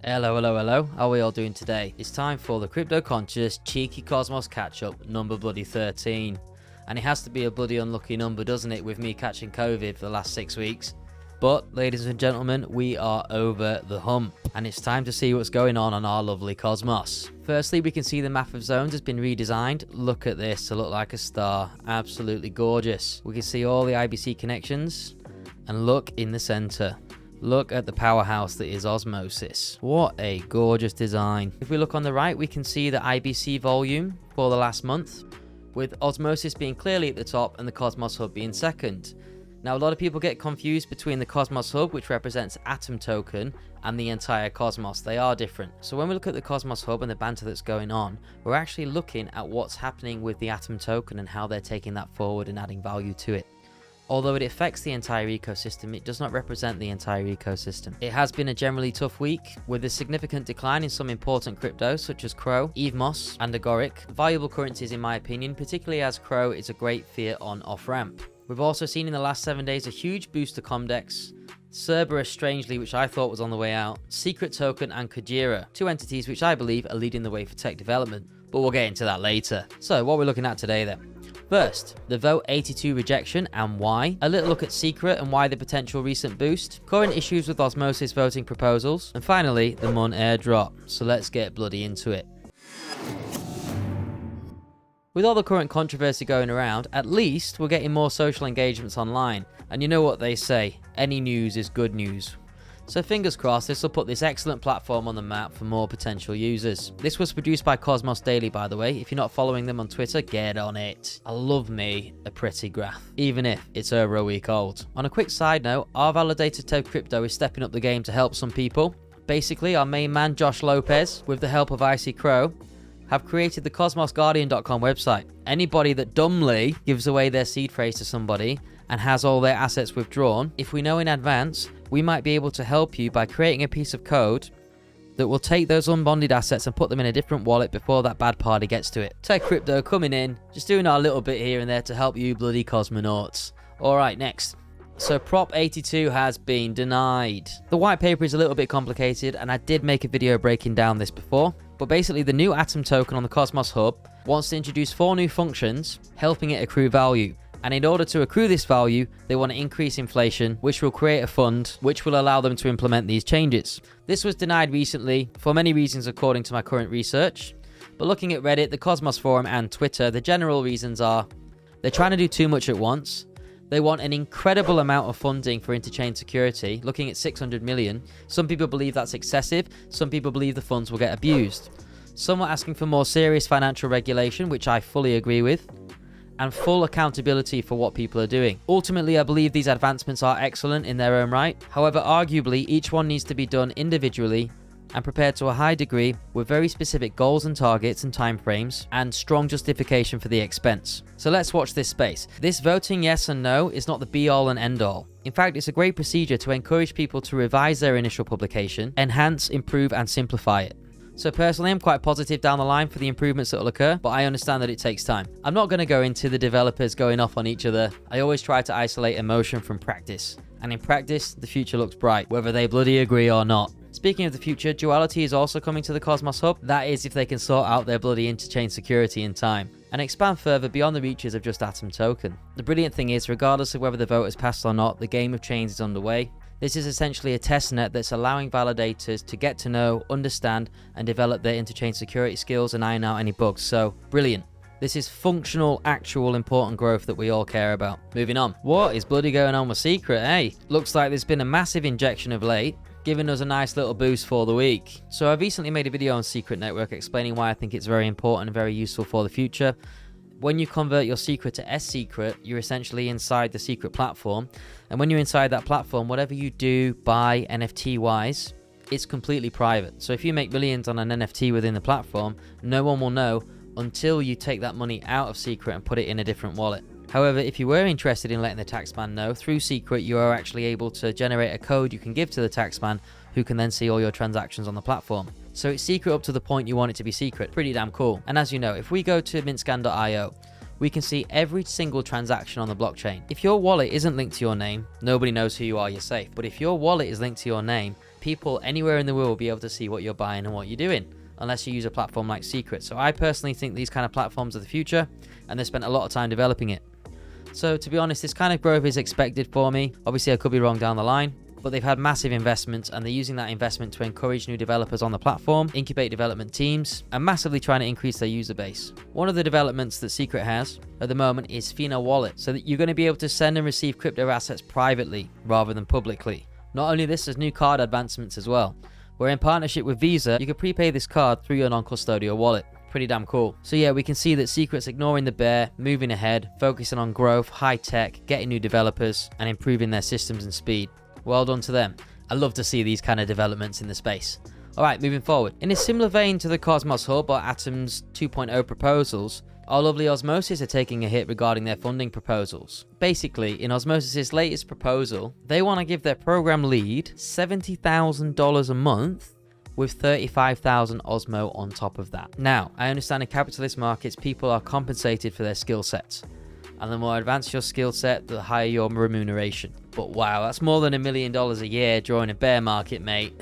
Hello, how are we all doing today? It's time for the Cryptoconsh's cheeky Cosmos Catchup, number bloody 13. And it has to be a bloody unlucky number, doesn't it, with me catching COVID for the last 6 weeks. But, ladies and gentlemen, we are over the hump, and it's time to see what's going on our lovely Cosmos. Firstly, we can see the map of zones has been redesigned. Look at this to look like a star. Absolutely gorgeous. We can see all the IBC connections, and look in the center. Look at the powerhouse that is Osmosis. What a gorgeous design. If we look on the right, we can see the IBC volume for the last month, with Osmosis being clearly at the top and the Cosmos Hub being second. Now, a lot of people get confused between the Cosmos Hub, which represents Atom Token, and the entire Cosmos. They are different. So when we look at the Cosmos Hub and the banter that's going on, we're actually looking at what's happening with the Atom Token and how they're taking that forward and adding value to it. Although it affects the entire ecosystem, it does not represent the entire ecosystem. It has been a generally tough week, with a significant decline in some important cryptos such as Crow, EVMOS, and Agoric. Valuable currencies in my opinion, particularly as Crow is a great fiat on off-ramp. We've also seen in the last 7 days a huge boost to Comdex, Cerberus strangely, which I thought was on the way out, Secret Token and Kujira, two entities which I believe are leading the way for tech development, but we'll get into that later. So what we're looking at today then. First, the Vote 82 rejection and why, a little look at Secret and why the potential recent boost, current issues with Osmosis voting proposals, and finally the MUN Airdrop. So let's get bloody into it. With all the current controversy going around, at least we're getting more social engagements online, and you know what they say, any news is good news. So fingers crossed this will put this excellent platform on the map for more potential users. This was produced by Cosmos Daily, by the way. If you're not following them on Twitter, get on it. I love me a pretty graph, even if it's over a week old. On a quick side note, our validator Tedcrypto is stepping up the game to help some people. Basically, our main man Josh Lopez, with the help of Icy Crow, have created the CosmosGuardian.com website. Anybody that dumbly gives away their seed phrase to somebody and has all their assets withdrawn, if we know in advance, we might be able to help you by creating a piece of code that will take those unbonded assets and put them in a different wallet before that bad party gets to it. Tedcrypto coming in, just doing our little bit here and there to help you bloody cosmonauts. Alright, next. So Prop.82 has been denied. The white paper is a little bit complicated and I did make a video breaking down this before, but basically the new Atom token on the Cosmos Hub wants to introduce 4 new functions, helping it accrue value. And in order to accrue this value, they want to increase inflation, which will create a fund, which will allow them to implement these changes. This was denied recently, for many reasons according to my current research. But looking at Reddit, the Cosmos Forum and Twitter, the general reasons are, they're trying to do too much at once. They want an incredible amount of funding for interchain security, looking at 600 million. Some people believe that's excessive, some people believe the funds will get abused. Some are asking for more serious financial regulation, which I fully agree with, and full accountability for what people are doing. Ultimately, I believe these advancements are excellent in their own right. However, arguably, each one needs to be done individually and prepared to a high degree with very specific goals and targets and timeframes and strong justification for the expense. So let's watch this space. This voting yes and no is not the be all and end all. In fact, it's a great procedure to encourage people to revise their initial publication, enhance, improve, and simplify it. So personally, I'm quite positive down the line for the improvements that will occur, but I understand that it takes time. I'm not going to go into the developers going off on each other. I always try to isolate emotion from practice. And in practice, the future looks bright, whether they bloody agree or not. Speaking of the future, Duality is also coming to the Cosmos Hub. That is if they can sort out their bloody interchain security in time and expand further beyond the reaches of just Atom Token. The brilliant thing is, regardless of whether the vote has passed or not, the game of chains is underway. This is essentially a testnet that's allowing validators to get to know, understand, and develop their interchain security skills and iron out any bugs. So, brilliant. This is functional, actual, important growth that we all care about. Moving on. What is bloody going on with Secret, eh? Looks like there's been a massive injection of late, giving us a nice little boost for the week. So I've recently made a video on Secret Network explaining why I think it's very important and very useful for the future. When you convert your secret to S-Secret, you're essentially inside the secret platform. And when you're inside that platform, whatever you do, buy NFT-wise, it's completely private. So if you make millions on an NFT within the platform, no one will know until you take that money out of Secret and put it in a different wallet. However, if you were interested in letting the taxman know, through Secret, you are actually able to generate a code you can give to the taxman, who can then see all your transactions on the platform. So it's secret up to the point you want it to be secret. Pretty damn cool. And as you know, if we go to mintscan.io, we can see every single transaction on the blockchain. If your wallet isn't linked to your name, nobody knows who you are, you're safe. But if your wallet is linked to your name, people anywhere in the world will be able to see what you're buying and what you're doing, unless you use a platform like Secret. So I personally think these kind of platforms are the future, and they spent a lot of time developing it. So to be honest, this kind of growth is expected for me. Obviously I could be wrong down the line, but they've had massive investments, and they're using that investment to encourage new developers on the platform, incubate development teams, and massively trying to increase their user base. One of the developments that Secret has at the moment is Fina Wallet, so that you're going to be able to send and receive crypto assets privately rather than publicly. Not only this, there's new card advancements as well, where in partnership with Visa, you can prepay this card through your non-custodial wallet. Pretty damn cool. So yeah, we can see that Secret's ignoring the bear, moving ahead, focusing on growth, high tech, getting new developers, and improving their systems and speed. Well done to them. I love to see these kind of developments in the space. Alright, moving forward. In a similar vein to the Cosmos Hub or Atom's 2.0 proposals, our lovely Osmosis are taking a hit regarding their funding proposals. Basically, in Osmosis' latest proposal, they want to give their program lead $70,000 a month with 35,000 Osmo on top of that. Now, I understand in capitalist markets, people are compensated for their skill sets. And the more advanced your skill set, the higher your remuneration. But wow, that's more than $1 million a year during a bear market, mate.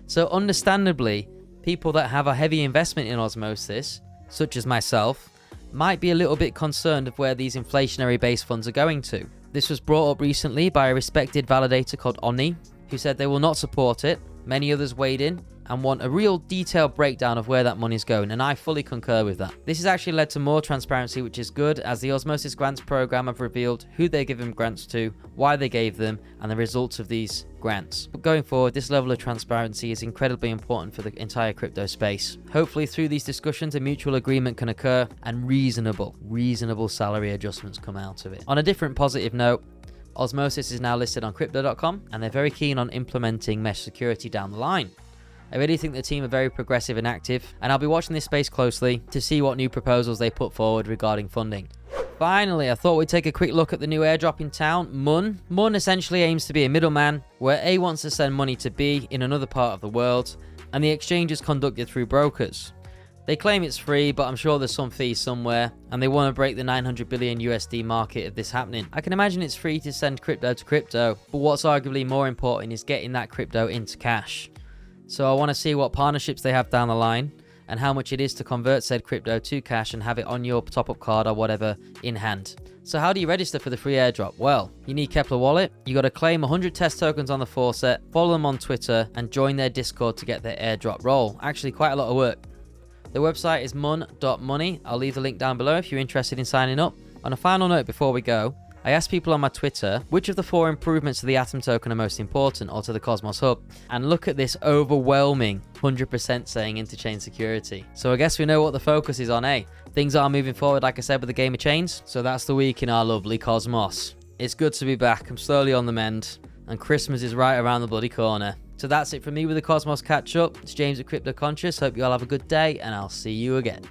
So understandably, people that have a heavy investment in Osmosis, such as myself, might be a little bit concerned of where these inflationary based funds are going to. This was brought up recently by a respected validator called Oni, who said they will not support it. Many others weighed in and want a real detailed breakdown of where that money is going, and I fully concur with that. This has actually led to more transparency, which is good, as the Osmosis Grants program have revealed who they give them grants to, why they gave them, and the results of these grants. But going forward, this level of transparency is incredibly important for the entire crypto space. Hopefully through these discussions, a mutual agreement can occur and reasonable salary adjustments come out of it. On a different positive note, Osmosis is now listed on Crypto.com, and they're very keen on implementing mesh security down the line. I really think the team are very progressive and active, and I'll be watching this space closely to see what new proposals they put forward regarding funding. Finally, I thought we'd take a quick look at the new airdrop in town, MUN. MUN essentially aims to be a middleman, where A wants to send money to B in another part of the world, and the exchange is conducted through brokers. They claim it's free, but I'm sure there's some fees somewhere, and they want to break the 900 billion USD market of this happening. I can imagine it's free to send crypto to crypto, but what's arguably more important is getting that crypto into cash. So I want to see what partnerships they have down the line, and how much it is to convert said crypto to cash and have it on your top-up card or whatever in hand. So how do you register for the free airdrop? Well, you need Kepler Wallet, you got to claim 100 test tokens on the faucet, follow them on Twitter, and join their Discord to get their airdrop roll. Actually, quite a lot of work. Their website is mun.money. I'll leave the link down below if you're interested in signing up. On a final note before we go, I asked people on my Twitter which of the 4 improvements to the Atom token are most important, or to the Cosmos Hub, and look at this overwhelming 100% saying interchain security. So I guess we know what the focus is on, eh? Things are moving forward, like I said, with the game of chains. So that's the week in our lovely Cosmos. It's good to be back. I'm slowly on the mend, and Christmas is right around the bloody corner. So that's it from me with the Cosmos Catchup. It's James at Cryptoconsh. Hope you all have a good day, and I'll see you again.